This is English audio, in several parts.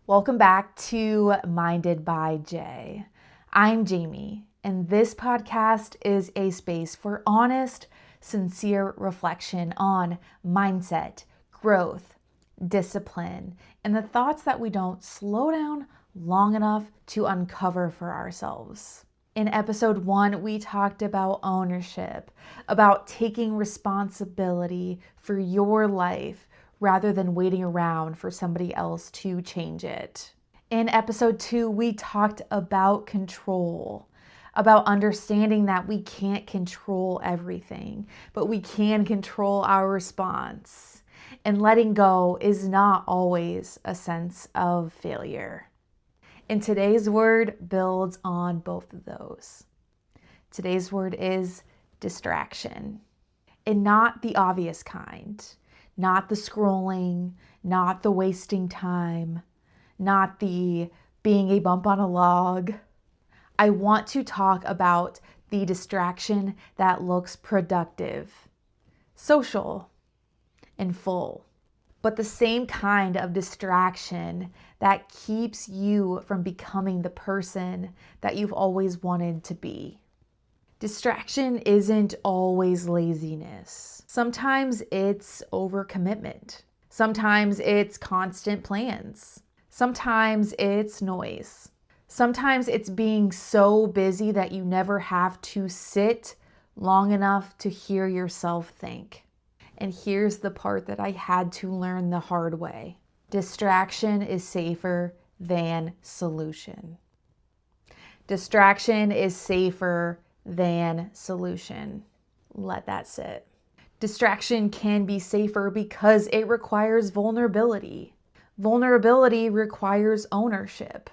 Welcome back to Minded by Jay. I'm Jamie, and this podcast is a space for honest, sincere reflection on mindset, growth, discipline, and the thoughts that we don't slow down long enough to uncover for ourselves. In episode 1, we talked about ownership, about taking responsibility for your life rather than waiting around for somebody else to change it. In episode 2, we talked about control, about understanding that we can't control everything, but we can control our response. And letting go is not always a sense of failure. And today's word builds on both of those. Today's word is distraction, and not the obvious kind. Not the scrolling, not the wasting time, not the being a bump on a log. I want to talk about the distraction that looks productive, social, and full, but the same kind of distraction that keeps you from becoming the person that you've always wanted to be. Distraction isn't always laziness. Sometimes it's overcommitment. Sometimes it's constant plans. Sometimes it's noise. Sometimes it's being so busy that you never have to sit long enough to hear yourself think. And here's the part that I had to learn the hard way. Distraction is safer than solution. Distraction is safer than solution. Let that sit. Distraction can be safer because it requires vulnerability. Vulnerability requires ownership.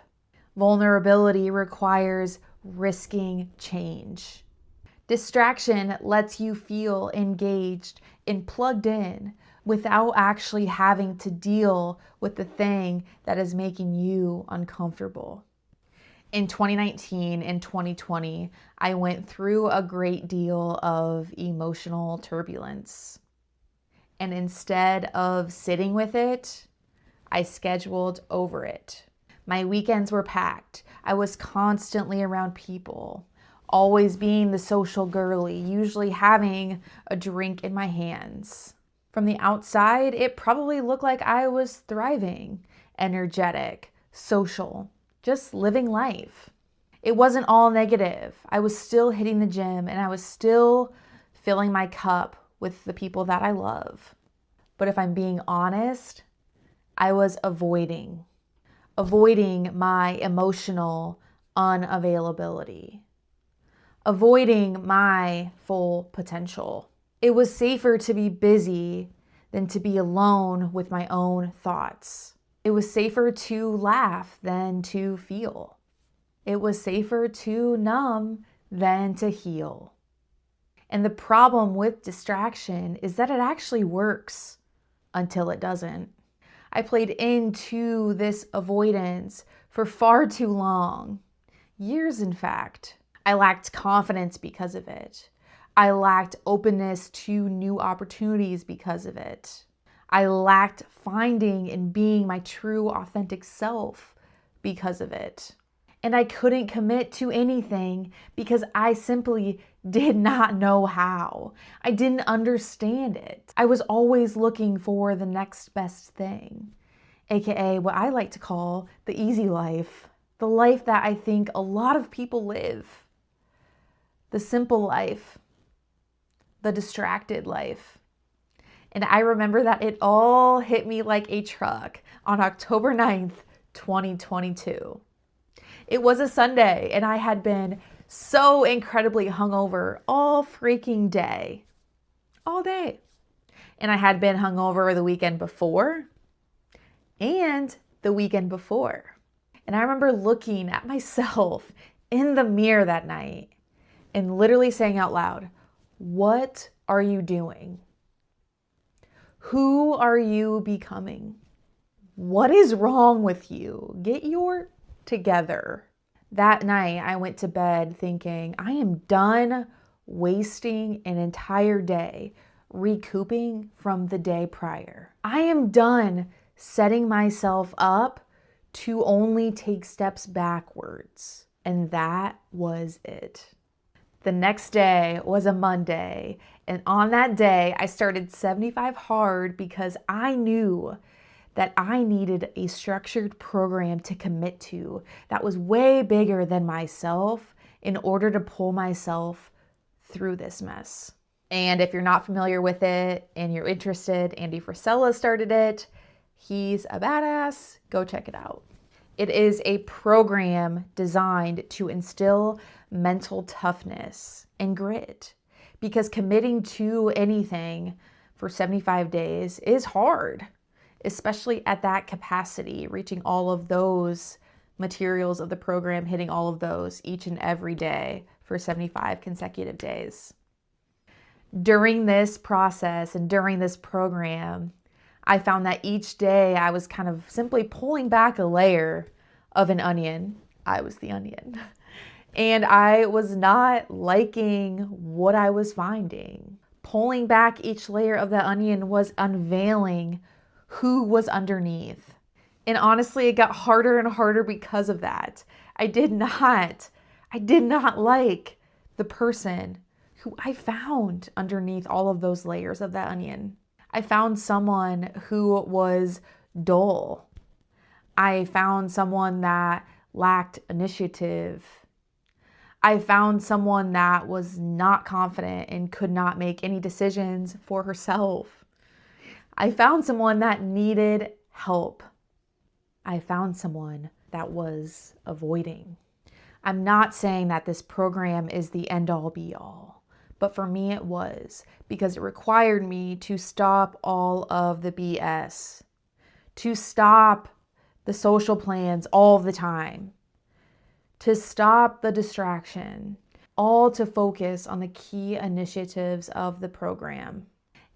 Vulnerability requires risking change. Distraction lets you feel engaged and plugged in without actually having to deal with the thing that is making you uncomfortable. In 2019 and 2020, I went through a great deal of emotional turbulence. And instead of sitting with it, I scheduled over it. My weekends were packed. I was constantly around people, always being the social girly, usually having a drink in my hands. From the outside, it probably looked like I was thriving, energetic, social, just living life. It wasn't all negative. I was still hitting the gym and I was still filling my cup with the people that I love. But if I'm being honest, I was avoiding my emotional unavailability, avoiding my full potential. It was safer to be busy than to be alone with my own thoughts. It was safer to laugh than to feel. It was safer to numb than to heal. And the problem with distraction is that it actually works until it doesn't. I played into this avoidance for far too long. Years, in fact. I lacked confidence because of it. I lacked openness to new opportunities because of it. I lacked finding and being my true, authentic self because of it. And I couldn't commit to anything because I simply did not know how. I didn't understand it. I was always looking for the next best thing, aka what I like to call the easy life, the life that I think a lot of people live, the simple life, the distracted life. And I remember that it all hit me like a truck on October 9th, 2022. It was a Sunday and I had been so incredibly hungover all freaking day. All day. And I had been hungover the weekend before and the weekend before. And I remember looking at myself in the mirror that night and literally saying out loud, "What are you doing? Who are you becoming? What is wrong with you? Get your together." That night, I went to bed thinking, I am done wasting an entire day recouping from the day prior. I am done setting myself up to only take steps backwards. And that was it. The next day was a Monday, and on that day, I started 75 hard because I knew that I needed a structured program to commit to that was way bigger than myself in order to pull myself through this mess. And if you're not familiar with it and you're interested, Andy Frisella started it. He's a badass. Go check it out. It is a program designed to instill mental toughness and grit, because committing to anything for 75 days is hard, especially at that capacity, reaching all of those materials of the program, hitting all of those each and every day for 75 consecutive days. During this process and during this program, I found that each day I was kind of simply pulling back a layer of an onion. I was the onion. And I was not liking what I was finding. Pulling back each layer of the onion was unveiling who was underneath. And honestly, it got harder and harder because of that. I did not like the person who I found underneath all of those layers of that onion. I found someone who was dull. I found someone that lacked initiative. I found someone that was not confident and could not make any decisions for herself. I found someone that needed help. I found someone that was avoiding. I'm not saying that this program is the end-all be-all, but for me it was, because it required me to stop all of the BS, to stop the social plans all the time, to stop the distraction, all to focus on the key initiatives of the program.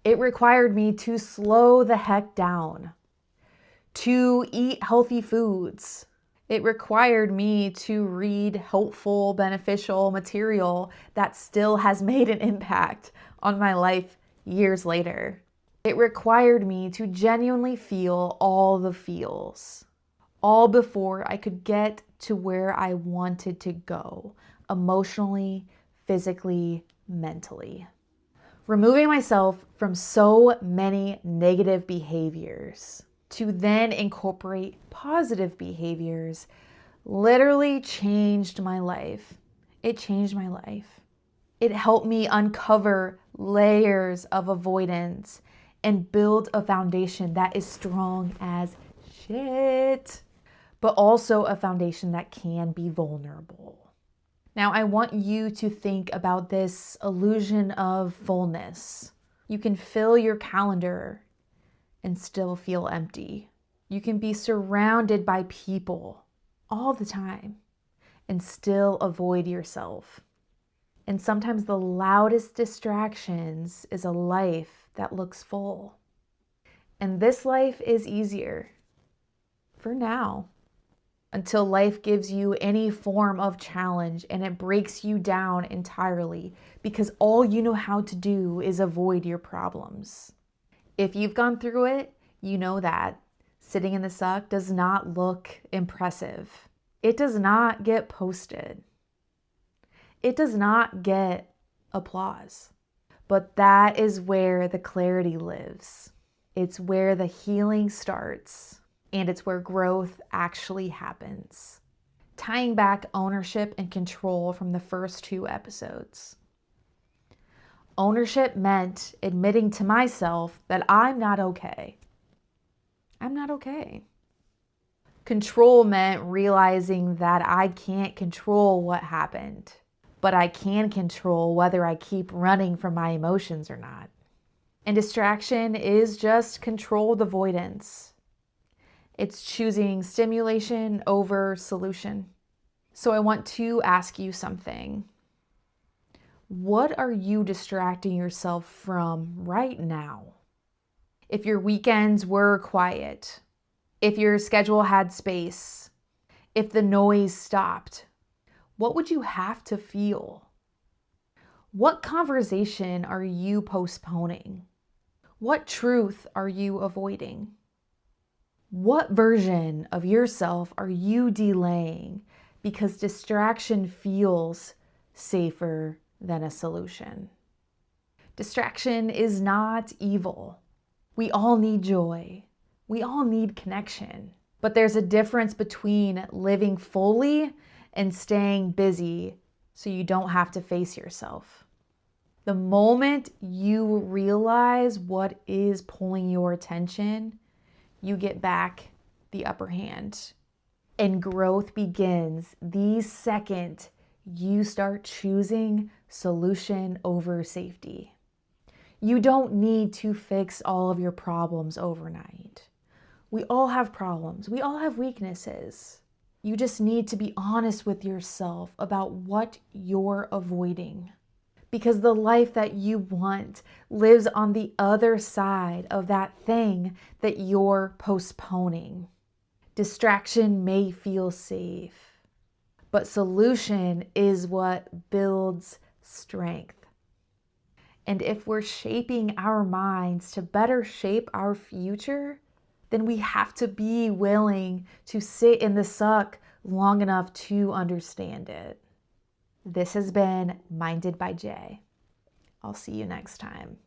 It required me to slow the heck down, to eat healthy foods. It required me to read helpful, beneficial material that still has made an impact on my life years later. It required me to genuinely feel all the feels, all before I could get to where I wanted to go, emotionally, physically, mentally. Removing myself from so many negative behaviors to then incorporate positive behaviors literally changed my life. It changed my life. It helped me uncover layers of avoidance and build a foundation that is strong as shit, but also a foundation that can be vulnerable. Now, I want you to think about this illusion of fullness. You can fill your calendar and still feel empty. You can be surrounded by people all the time and still avoid yourself. And sometimes the loudest distractions is a life that looks full. And this life is easier for now, until life gives you any form of challenge and it breaks you down entirely, because all you know how to do is avoid your problems. If you've gone through it, you know that sitting in the suck does not look impressive. It does not get posted. It does not get applause. But that is where the clarity lives. It's where the healing starts, and it's where growth actually happens. Tying back ownership and control from the first 2 episodes. Ownership meant admitting to myself that I'm not okay. I'm not okay. Control meant realizing that I can't control what happened, but I can control whether I keep running from my emotions or not. And distraction is just controlled avoidance. It's choosing stimulation over solution. So I want to ask you something. What are you distracting yourself from right now? If your weekends were quiet, if your schedule had space, if the noise stopped, what would you have to feel? What conversation are you postponing? What truth are you avoiding? What version of yourself are you delaying because distraction feels safer than a solution? Distraction is not evil. We all need joy. We all need connection. But there's a difference between living fully and staying busy so you don't have to face yourself. The moment you realize what is pulling your attention, you get back the upper hand. And growth begins the second you start choosing solution over safety. You don't need to fix all of your problems overnight. We all have problems. We all have weaknesses. You just need to be honest with yourself about what you're avoiding. Because the life that you want lives on the other side of that thing that you're postponing. Distraction may feel safe, but solution is what builds strength. And if we're shaping our minds to better shape our future, then we have to be willing to sit in the suck long enough to understand it. This has been Minded by Jay. I'll see you next time.